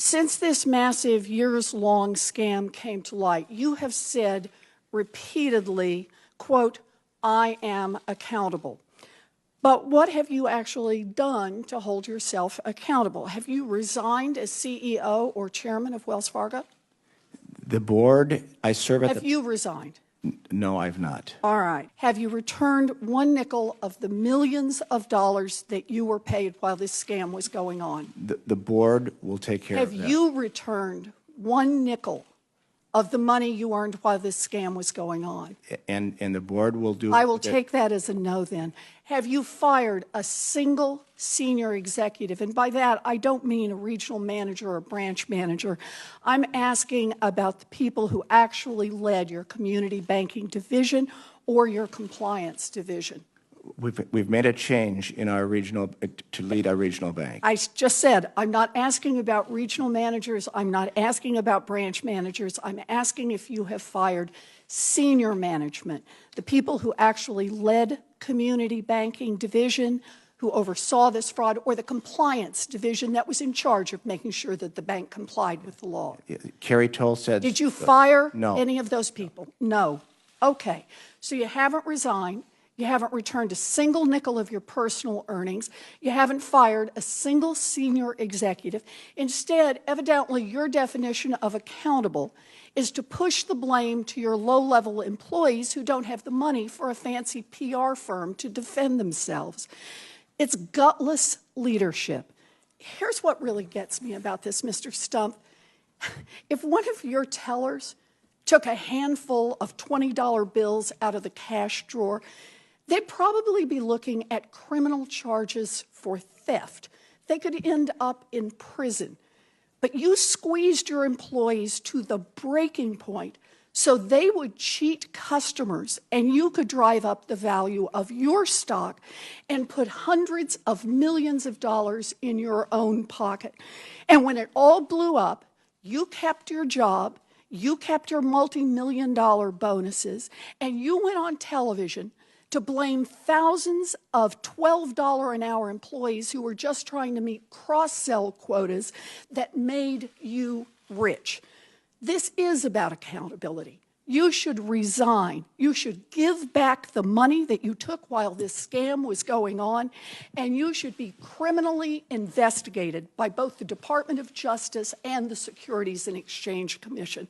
Since this massive years-long scam came to light, you have said repeatedly, quote, "I am accountable." But what have you actually done to hold yourself accountable? Have you resigned as CEO or chairman of Wells Fargo? The board, I serve at Have you resigned? No, I've not. All right. Have you returned one nickel of the millions of dollars that you were paid while this scam was going on? The board will take care of that. Have you returned one nickel of the money you earned while this scam was going on? And the board will do. I will take that as a no then. Have you fired a single senior executive? And by that, I don't mean a regional manager or a branch manager. I'm asking about the people who actually led your community banking division or your compliance division. We've made a change in our regional to lead our regional bank. I just said, I'm not asking about regional managers. I'm not asking about branch managers. I'm asking if you have fired senior management, the people who actually led community banking division, who oversaw this fraud, or the compliance division that was in charge of making sure that the bank complied with the law. Carrie Toll said. Did you fire no. any of those people? No. Okay. So you haven't resigned. You haven't returned a single nickel of your personal earnings. You haven't fired a single senior executive. Instead, evidently, your definition of accountable is to push the blame to your low-level employees who don't have the money for a fancy PR firm to defend themselves. It's gutless leadership. Here's what really gets me about this, Mr. Stump. If one of your tellers took a handful of $20 bills out of the cash drawer, they'd probably be looking at criminal charges for theft. They could end up in prison. But you squeezed your employees to the breaking point so they would cheat customers and you could drive up the value of your stock and put hundreds of millions of dollars in your own pocket. And when it all blew up, you kept your job, you kept your multi-million-dollar bonuses, and you went on television to blame thousands of $12 an hour employees who were just trying to meet cross-sell quotas that made you rich. This is about accountability. You should resign. You should give back the money that you took while this scam was going on, and you should be criminally investigated by both the Department of Justice and the Securities and Exchange Commission.